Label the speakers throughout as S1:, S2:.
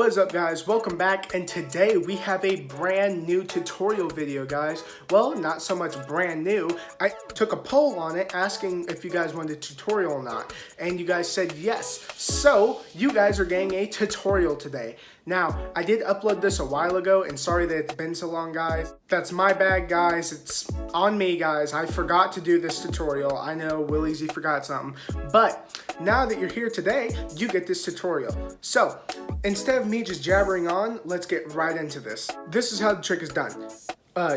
S1: What is up, guys? Welcome back, and today we have a brand new tutorial video, guys. Well, not so much brand new. I took a poll on it asking if you guys wanted a tutorial or not, and you guys said yes. So you guys are getting a tutorial today. Now, I did upload this a while ago, and sorry that it's been so long, guys. That's my bad, guys. It's on me, guys. I forgot to do this tutorial. I know WILLEAZY forgot something, but now that you're here today, you get this tutorial. So instead of me just jabbering on, let's get right into this. This is how the trick is done.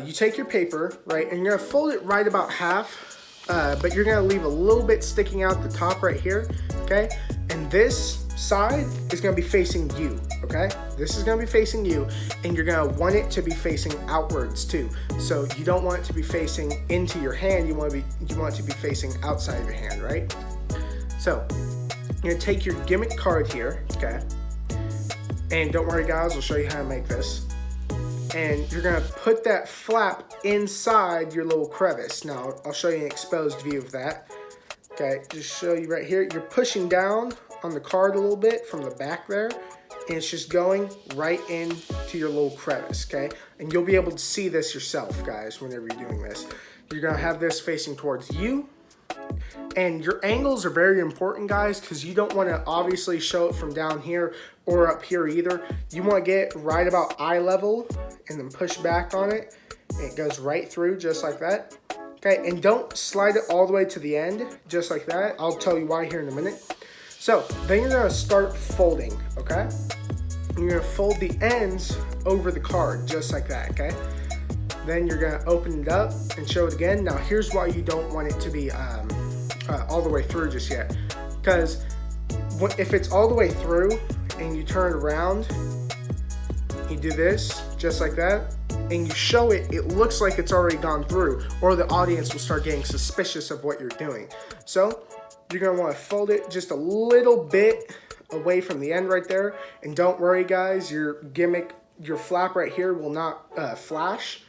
S1: You take your paper, right, and you're gonna fold it right about half, but you're gonna leave a little bit sticking out the top right here, okay? And this side is gonna be facing you, okay? This is gonna be facing you, and you're gonna want it to be facing outwards too. So you don't want it to be facing into your hand, you want it to be facing outside of your hand, right? So you're gonna take your gimmick card here, okay? And don't worry, guys, I'll show you how to make this. And you're gonna put that flap inside your little crevice. Now, I'll show you an exposed view of that. Okay, just show you right here. You're pushing down on the card a little bit from the back there, and it's just going right into your little crevice, okay? And you'll be able to see this yourself, guys, whenever you're doing this. You're gonna have this facing towards you. And your angles are very important, guys, because you don't want to obviously show it from down here or up here either. You want to get right about eye level and then push back on it. And it goes right through just like that. Okay, and don't slide it all the way to the end, just like that. I'll tell you why here in a minute. So then you're going to start folding, okay? You're going to fold the ends over the card, just like that, okay? Then you're going to open it up and show it again. Now here's why you don't want it to be all the way through just yet, because if it's all the way through and you turn it around, you do this just like that, and you show it, it looks like it's already gone through, or the audience will start getting suspicious of what you're doing. So you're gonna want to fold it just a little bit away from the end right there, and don't worry, guys, your gimmick, your flap right here will not flash.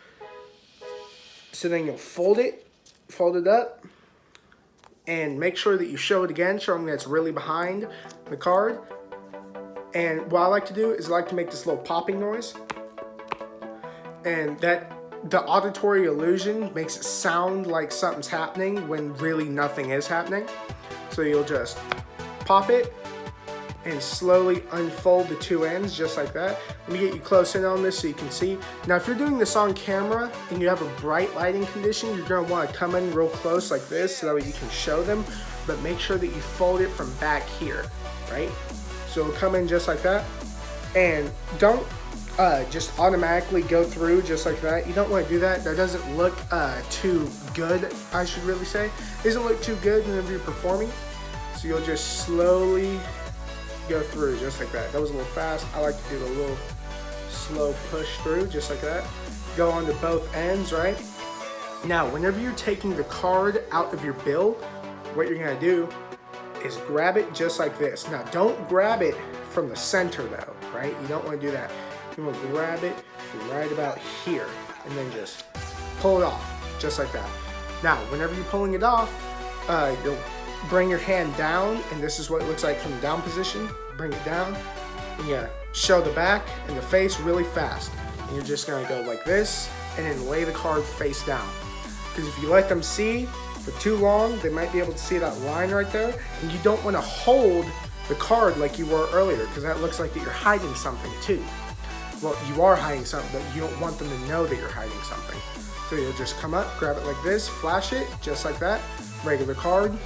S1: So then you'll fold it up, and make sure that you show it again, showing that it's really behind the card. And what I like to do is I like to make this little popping noise. And that the auditory illusion makes it sound like something's happening when really nothing is happening. So you'll just pop it and slowly unfold the two ends just like that. Let me get you close in on this so you can see. Now, if you're doing this on camera and you have a bright lighting condition, you're gonna wanna come in real close like this so that way you can show them, but make sure that you fold it from back here, right? So it'll come in just like that. And don't just automatically go through just like that. You don't wanna do that. That doesn't look too good, I should really say. It doesn't look too good whenever you're performing. So you'll just slowly go through just like that. That was a little fast. I like to do a little slow push through just like that. Go onto both ends, right? Now, whenever you're taking the card out of your bill, what you're gonna do is grab it just like this. Now, don't grab it from the center though, right? You don't wanna do that. You wanna grab it right about here and then just pull it off just like that. Now, whenever you're pulling it off, you'll bring your hand down, and this is what it looks like from the down position. Bring it down, and you show the back and the face really fast. And you're just gonna go like this, and then lay the card face down. Because if you let them see for too long, they might be able to see that line right there, and you don't wanna hold the card like you were earlier, because that looks like that you're hiding something too. Well, you are hiding something, but you don't want them to know that you're hiding something. So you'll just come up, grab it like this, flash it, just like that, regular card,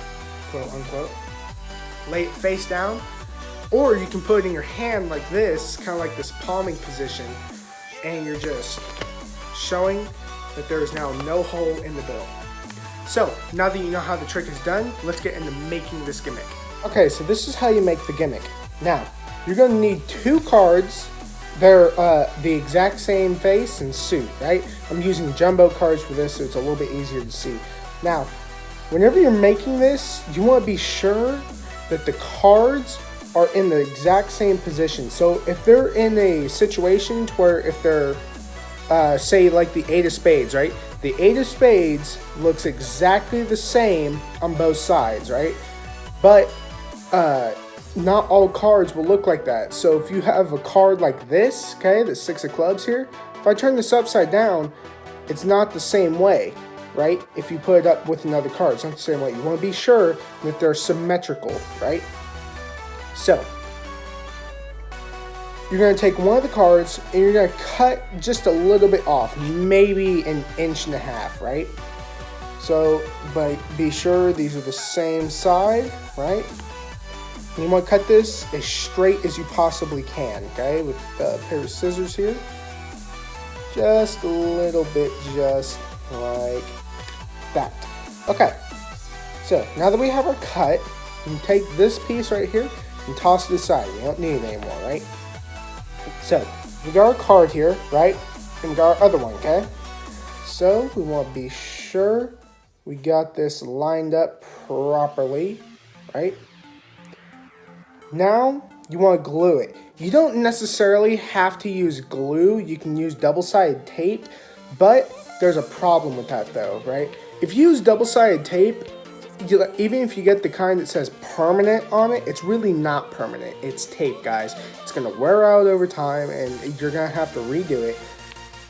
S1: quote unquote, lay it face down, or you can put it in your hand like this, kind of like this palming position, and you're just showing that there is now no hole in the bill. So now that you know how the trick is done, let's get into making this gimmick. Okay, so this is how you make the gimmick. Now, you're gonna need two cards. They're the exact same face and suit, right? I'm using jumbo cards for this, so it's a little bit easier to see. Now, whenever you're making this, you want to be sure that the cards are in the exact same position. So if they're in a situation where if they're, say like the 8 of spades, right? The 8 of spades looks exactly the same on both sides, right? But not all cards will look like that. So if you have a card like this, okay, the 6 of clubs here, if I turn this upside down, it's not the same way, right? If you put it up with another card, it's not the same way. You want to be sure that they're symmetrical, right? So you're going to take one of the cards and you're going to cut just a little bit off, maybe an inch and a half, right? So, but be sure these are the same side, right? You want to cut this as straight as you possibly can, okay? With a pair of scissors here. Just a little bit, just like that. Okay, so now that we have our cut, you can take this piece right here and toss it aside. We don't need it anymore, right? So, we got our card here, right? And we got our other one, okay? So, we want to be sure we got this lined up properly, right? Now, you want to glue it. You don't necessarily have to use glue. You can use double-sided tape, but there's a problem with that though, right? If you use double-sided tape, even if you get the kind that says permanent on it, it's really not permanent. It's tape, guys. It's going to wear out over time, and you're going to have to redo it.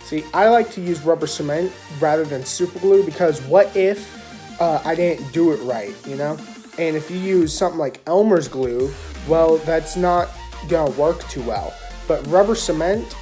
S1: See, I like to use rubber cement rather than super glue because what if I didn't do it right, you know? And if you use something like Elmer's glue, well, that's not gonna work too well. But rubber cement,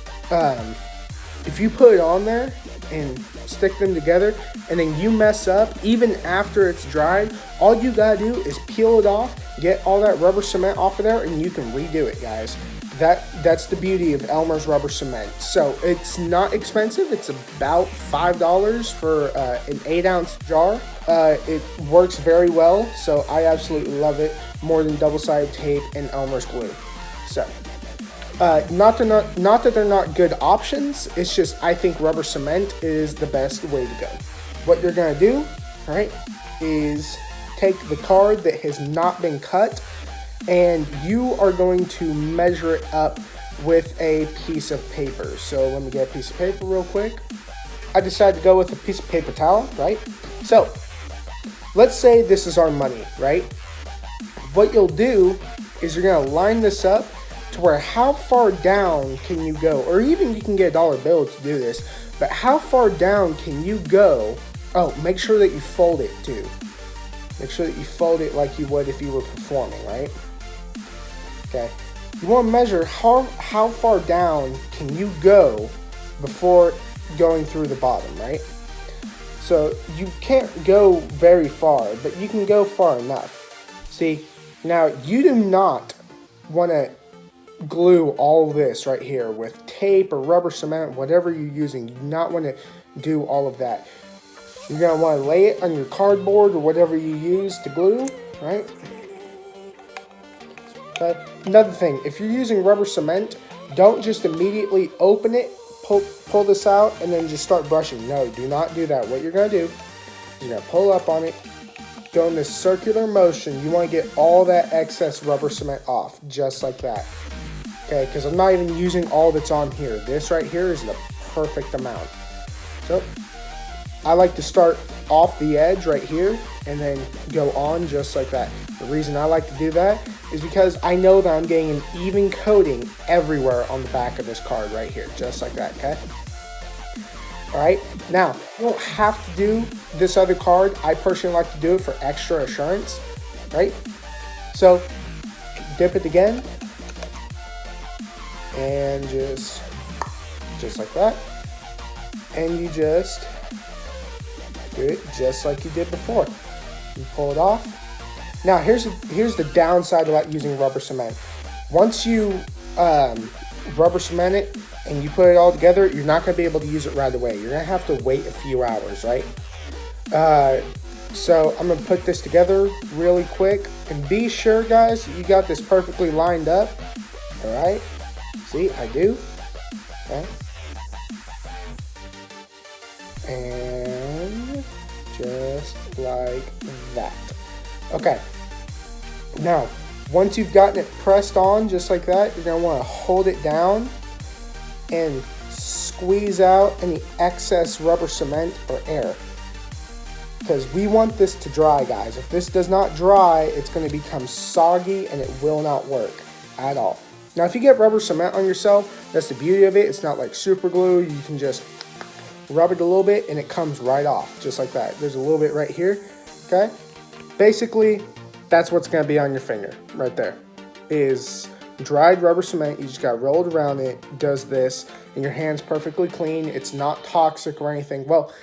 S1: if you put it on there and stick them together and then you mess up, even after it's dried, all you gotta do is peel it off, get all that rubber cement off of there, and you can redo it, guys. That's the beauty of Elmer's rubber cement. So it's not expensive. It's about $5 for an 8-ounce jar. It works very well, so I absolutely love it more than double-sided tape and Elmer's glue. So not that they're not good options. It's just I think rubber cement is the best way to go. What you're gonna do, right, is take the card that has not been cut, and you are going to measure it up with a piece of paper. So let me get a piece of paper real quick. I decided to go with a piece of paper towel, right? So let's say this is our money, right? What you'll do is you're gonna line this up to where how far down can you go, or even you can get a dollar bill to do this, but how far down can you go? Oh, make sure that you fold it too. Make sure that you fold it like you would if you were performing, right? Okay, you want to measure how far down can you go before going through the bottom, right? So you can't go very far, but you can go far enough. See, now you do not want to glue all this right here with tape or rubber cement, whatever you're using. You do not want to do all of that. You're going to want to lay it on your cardboard or whatever you use to glue, right? Another thing, if you're using rubber cement, don't just immediately open it, pull this out, and then just start brushing. No, do not do that. What you're going to do is you're going to pull up on it, go in this circular motion. You want to get all that excess rubber cement off, just like that. Okay, because I'm not even using all that's on here. This right here is the perfect amount. So I like to start off the edge right here and then go on just like that. The reason I like to do that is because I know that I'm getting an even coating everywhere on the back of this card right here, just like that, okay? All right, now, you don't have to do this other card. I personally like to do it for extra assurance, right? So, dip it again, and just like that, and you just do it just like you did before. You pull it off. Now here's the downside about using rubber cement. Once you rubber cement it and you put it all together, you're not going to be able to use it right away. You're going to have to wait a few hours, right? So I'm going to put this together really quick, and be sure, guys, you got this perfectly lined up. All right, see, I do. Okay. And just like that. Okay, now once you've gotten it pressed on just like that, you're going to want to hold it down and squeeze out any excess rubber cement or air. because we want this to dry, guys. If this does not dry, it's going to become soggy and it will not work at all. Now, if you get rubber cement on yourself, that's the beauty of it. It's not like super glue. You can just rub it a little bit and it comes right off, just like that. There's a little bit right here, okay? Basically, that's what's going to be on your finger right there, is dried rubber cement. You just got to roll it around. It does this, and your hand's perfectly clean. It's not toxic or anything. Well,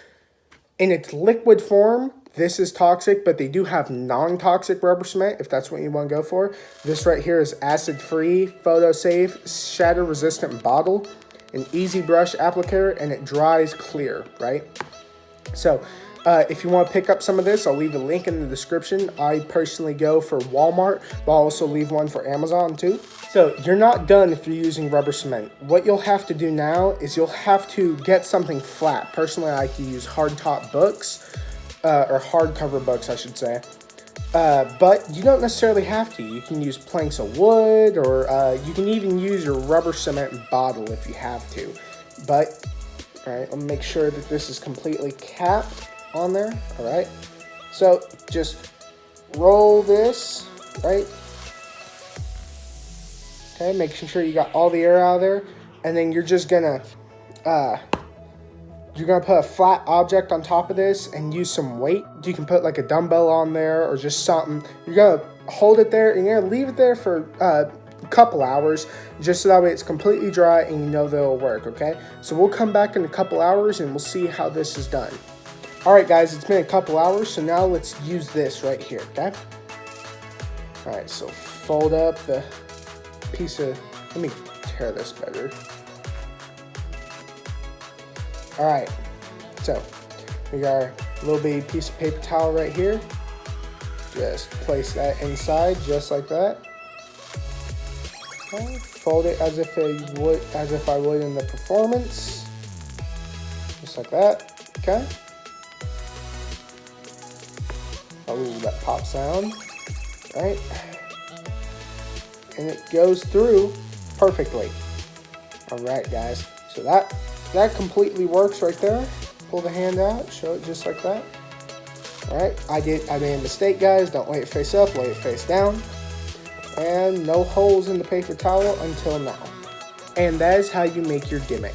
S1: in its liquid form, this is toxic, but they do have non-toxic rubber cement if that's what you want to go for. This right here is acid-free, photo-safe, shatter-resistant bottle, an easy brush applicator, and it dries clear, right? So if you want to pick up some of this, I'll leave a link in the description. I personally go for Walmart, but I'll also leave one for Amazon too. So you're not done if you're using rubber cement. What you'll have to do now is you'll have to get something flat. Personally, I like to use hardtop books, or hardcover books, I should say. But you don't necessarily have to. You can use planks of wood, or you can even use your rubber cement bottle if you have to. But, all right, let me make sure that this is completely capped on there. All right, so just roll this, right? Okay, making sure you got all the air out of there, and then you're just gonna put a flat object on top of this and use some weight. You can put like a dumbbell on there or just something. You're gonna hold it there and you're gonna leave it there for a couple hours, just so that way it's completely dry and you know that it'll work, okay? So we'll come back in a couple hours and we'll see how this is done. All right, guys, it's been a couple hours, so now let's use this right here, okay? All right, so fold up the piece of, let me tear this better. All right, so we got our little bitty piece of paper towel right here. Just place that inside, just like that. Okay, fold it as if I would in the Performance, just like that. Okay. Oh, that pop sound, right? And it goes through perfectly. All right, guys. So that completely works right there. Pull the hand out, show it just like that. All right, I made a mistake, guys. Don't lay it face up, lay it face down. And no holes in the paper towel until now. And that is how you make your gimmick.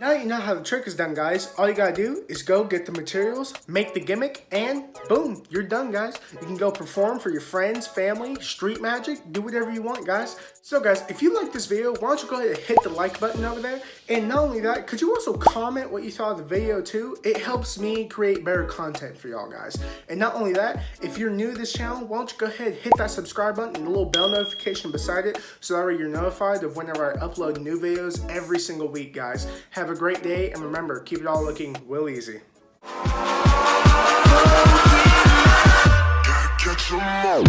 S1: Now that you know how the trick is done, guys, all you gotta do is go get the materials, make the gimmick, and boom, you're done, guys. You can go perform for your friends, family, street magic, do whatever you want, guys. So, guys, if you like this video, why don't you go ahead and hit the like button over there? And not only that, could you also comment what you thought of the video too? It helps me create better content for y'all, guys. And not only that, if you're new to this channel, why don't you go ahead and hit that subscribe button and the little bell notification beside it, so that way you're notified of whenever I upload new videos every single week, guys. Have a great day, and remember, keep it all looking WILLEAZY. Catch 'em all.